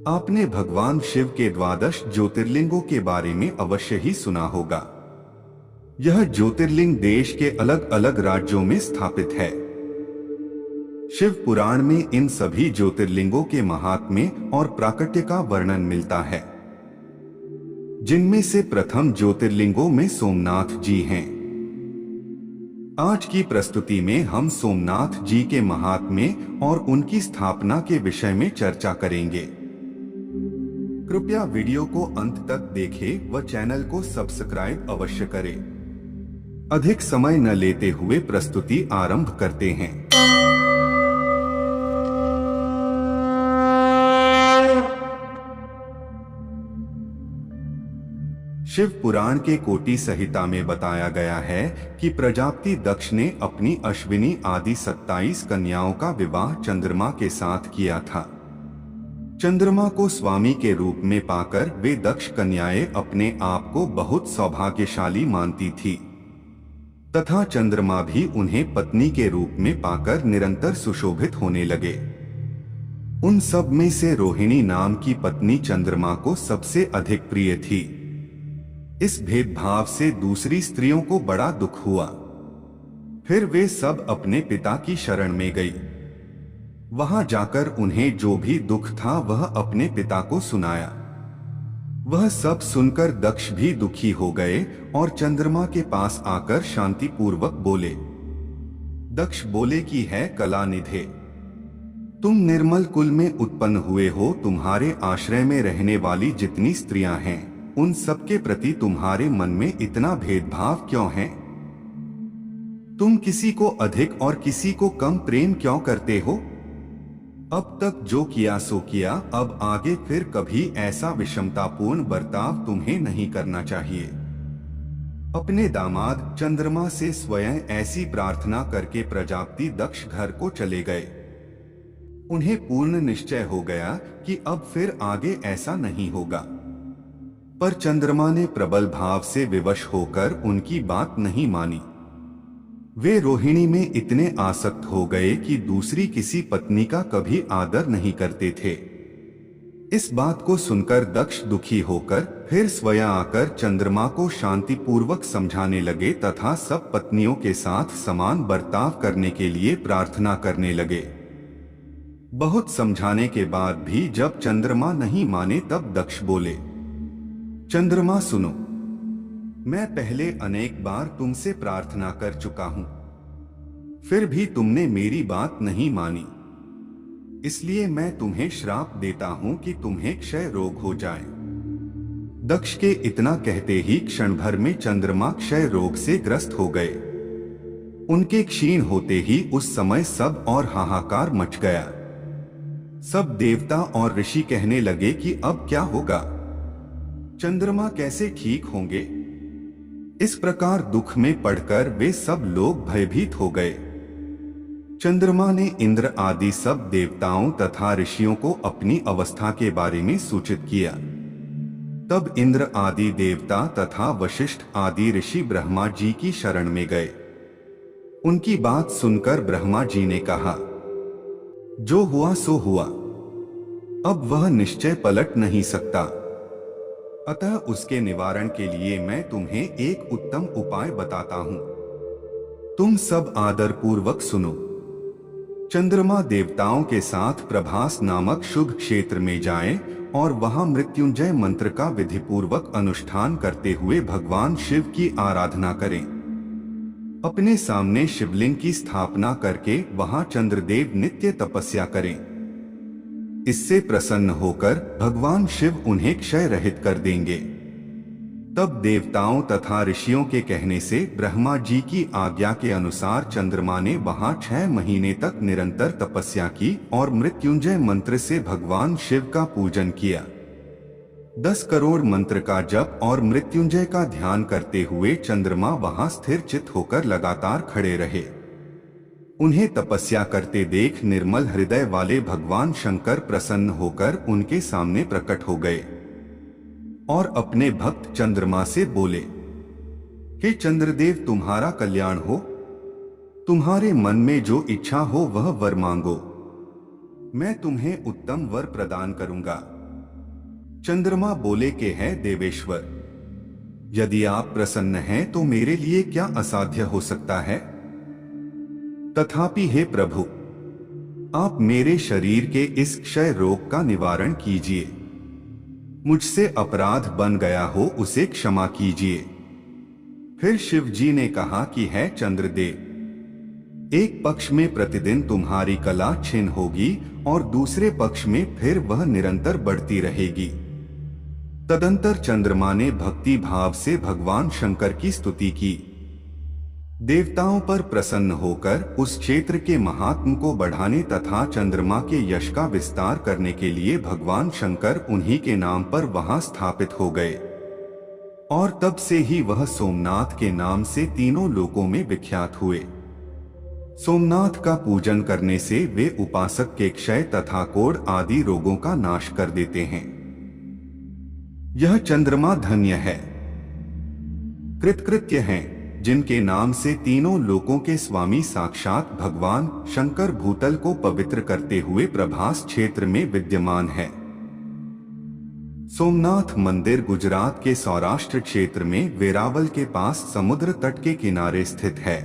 आपने भगवान शिव के 12 ज्योतिर्लिंगों के बारे में अवश्य ही सुना होगा। यह ज्योतिर्लिंग देश के अलग अलग राज्यों में स्थापित है। शिव पुराण में इन सभी ज्योतिर्लिंगों के महात्म्य और प्राकट्य का वर्णन मिलता है, जिनमें से प्रथम ज्योतिर्लिंगों में सोमनाथ जी हैं। आज की प्रस्तुति में हम सोमनाथ जी के महात्म्य और उनकी स्थापना के विषय में चर्चा करेंगे। कृपया वीडियो को अंत तक देखें व चैनल को सब्सक्राइब अवश्य करें। अधिक समय न लेते हुए प्रस्तुति आरंभ करते हैं। शिव पुराण के कोटि संहिता में बताया गया है कि प्रजापति दक्ष ने अपनी अश्विनी आदि 27 कन्याओं का विवाह चंद्रमा के साथ किया था। चंद्रमा को स्वामी के रूप में पाकर वे दक्ष कन्याएं अपने आप को बहुत सौभाग्यशाली मानती थी तथा चंद्रमा भी उन्हें पत्नी के रूप में पाकर निरंतर सुशोभित होने लगे। उन सब में से रोहिणी नाम की पत्नी चंद्रमा को सबसे अधिक प्रिय थी। इस भेदभाव से दूसरी स्त्रियों को बड़ा दुख हुआ। फिर वे सब अपने पिता की शरण में गई। वहां जाकर उन्हें जो भी दुख था वह अपने पिता को सुनाया। वह सब सुनकर दक्ष भी दुखी हो गए और चंद्रमा के पास आकर शांतिपूर्वक बोले। दक्ष बोले कि है कलानिधे, तुम निर्मल कुल में उत्पन्न हुए हो। तुम्हारे आश्रय में रहने वाली जितनी स्त्रियां हैं उन सबके प्रति तुम्हारे मन में इतना भेदभाव क्यों है? तुम किसी को अधिक और किसी को कम प्रेम क्यों करते हो? अब तक जो किया सो किया, अब आगे फिर कभी ऐसा विषमतापूर्ण बर्ताव तुम्हें नहीं करना चाहिए। अपने दामाद चंद्रमा से स्वयं ऐसी प्रार्थना करके प्रजापति दक्ष घर को चले गए। उन्हें पूर्ण निश्चय हो गया कि अब फिर आगे ऐसा नहीं होगा। पर चंद्रमा ने प्रबल भाव से विवश होकर उनकी बात नहीं मानी। वे रोहिणी में इतने आसक्त हो गए कि दूसरी किसी पत्नी का कभी आदर नहीं करते थे। इस बात को सुनकर दक्ष दुखी होकर फिर स्वयं आकर चंद्रमा को शांतिपूर्वक समझाने लगे तथा सब पत्नियों के साथ समान बर्ताव करने के लिए प्रार्थना करने लगे। बहुत समझाने के बाद भी जब चंद्रमा नहीं माने तब दक्ष बोले, चंद्रमा सुनो, मैं पहले अनेक बार तुमसे प्रार्थना कर चुका हूं, फिर भी तुमने मेरी बात नहीं मानी। इसलिए मैं तुम्हें श्राप देता हूं कि तुम्हें क्षय रोग हो जाए। दक्ष के इतना कहते ही क्षण भर में चंद्रमा क्षय रोग से ग्रस्त हो गए। उनके क्षीण होते ही उस समय सब और हाहाकार मच गया। सब देवता और ऋषि कहने लगे कि अब क्या होगा, चंद्रमा कैसे ठीक होंगे? इस प्रकार दुख में पड़कर वे सब लोग भयभीत हो गए। चंद्रमा ने इंद्र आदि सब देवताओं तथा ऋषियों को अपनी अवस्था के बारे में सूचित किया। तब इंद्र आदि देवता तथा वशिष्ठ आदि ऋषि ब्रह्मा जी की शरण में गए। उनकी बात सुनकर ब्रह्मा जी ने कहा, जो हुआ सो हुआ, अब वह निश्चय पलट नहीं सकता। अतः उसके निवारण के लिए मैं तुम्हें एक उत्तम उपाय बताता हूं। तुम सब आदर पूर्वक सुनो। चंद्रमा देवताओं के साथ प्रभास नामक शुभ क्षेत्र में जाएं और वहां मृत्युंजय मंत्र का विधिपूर्वक अनुष्ठान करते हुए भगवान शिव की आराधना करें। अपने सामने शिवलिंग की स्थापना करके वहां चंद्रदेव नित्य तपस्या करें। इससे प्रसन्न होकर भगवान शिव उन्हें क्षय रहित कर देंगे। तब देवताओं तथा ऋषियों के कहने से ब्रह्मा जी की आज्ञा के अनुसार चंद्रमा ने वहां 6 महीने तक निरंतर तपस्या की और मृत्युंजय मंत्र से भगवान शिव का पूजन किया। 10 करोड़ मंत्र का जप और मृत्युंजय का ध्यान करते हुए चंद्रमा वहां स्थिर चित्त होकर लगातार खड़े रहे। उन्हें तपस्या करते देख निर्मल हृदय वाले भगवान शंकर प्रसन्न होकर उनके सामने प्रकट हो गए और अपने भक्त चंद्रमा से बोले, हे चंद्रदेव, तुम्हारा कल्याण हो। तुम्हारे मन में जो इच्छा हो वह वर मांगो, मैं तुम्हें उत्तम वर प्रदान करूंगा। चंद्रमा बोले के है देवेश्वर, यदि आप प्रसन्न हैं तो मेरे लिए क्या असाध्य हो सकता है। तथापि हे प्रभु, आप मेरे शरीर के इस क्षय रोग का निवारण कीजिए। मुझसे अपराध बन गया हो उसे क्षमा कीजिए। फिर शिव जी ने कहा कि है चंद्रदेव, एक पक्ष में प्रतिदिन तुम्हारी कला क्षीण होगी और दूसरे पक्ष में फिर वह निरंतर बढ़ती रहेगी। तदंतर चंद्रमा ने भक्ति भाव से भगवान शंकर की स्तुति की। देवताओं पर प्रसन्न होकर उस क्षेत्र के महात्म को बढ़ाने तथा चंद्रमा के यश का विस्तार करने के लिए भगवान शंकर उन्हीं के नाम पर वहां स्थापित हो गए और तब से ही वह सोमनाथ के नाम से तीनों लोकों में विख्यात हुए। सोमनाथ का पूजन करने से वे उपासक के क्षय तथा कोढ़ आदि रोगों का नाश कर देते हैं। यह चंद्रमा धन्य है, कृतकृत्य हैं, जिनके नाम से तीनों लोकों के स्वामी साक्षात भगवान शंकर भूतल को पवित्र करते हुए प्रभास क्षेत्र में विद्यमान है। सोमनाथ मंदिर गुजरात के सौराष्ट्र क्षेत्र में वेरावल के पास समुद्र तट के किनारे स्थित है।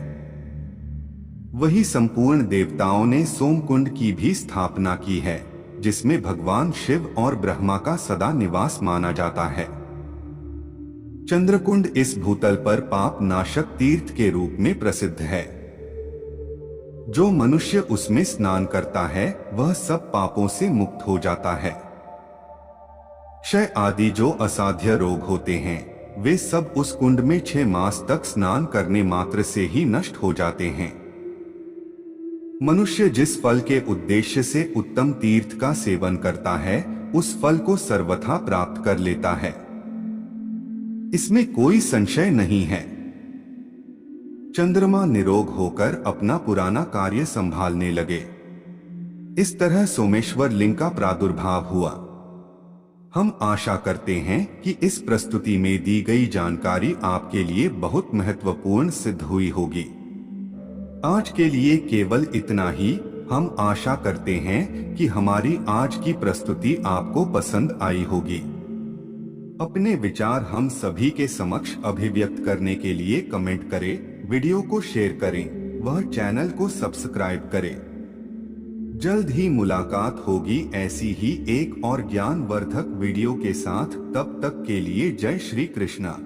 वही संपूर्ण देवताओं ने सोमकुंड की भी स्थापना की है, जिसमें भगवान शिव और ब्रह्मा का सदा निवास माना जाता है। चंद्रकुंड इस भूतल पर पाप नाशक तीर्थ के रूप में प्रसिद्ध है। जो मनुष्य उसमें स्नान करता है वह सब पापों से मुक्त हो जाता है। क्षय आदि जो असाध्य रोग होते हैं वे सब उस कुंड में 6 मास तक स्नान करने मात्र से ही नष्ट हो जाते हैं। मनुष्य जिस फल के उद्देश्य से उत्तम तीर्थ का सेवन करता है उस फल को सर्वथा प्राप्त कर लेता है, इसमें कोई संशय नहीं है। चंद्रमा निरोग होकर अपना पुराना कार्य संभालने लगे। इस तरह सोमेश्वर लिंग का प्रादुर्भाव हुआ। हम आशा करते हैं कि इस प्रस्तुति में दी गई जानकारी आपके लिए बहुत महत्वपूर्ण सिद्ध हुई होगी। आज के लिए केवल इतना ही। हम आशा करते हैं कि हमारी आज की प्रस्तुति आपको पसंद आई होगी। अपने विचार हम सभी के समक्ष अभिव्यक्त करने के लिए कमेंट करें, वीडियो को शेयर करें, वह चैनल को सब्सक्राइब करें। जल्द ही मुलाकात होगी ऐसी ही एक और ज्ञानवर्धक वीडियो के साथ। तब तक के लिए जय श्री कृष्णा।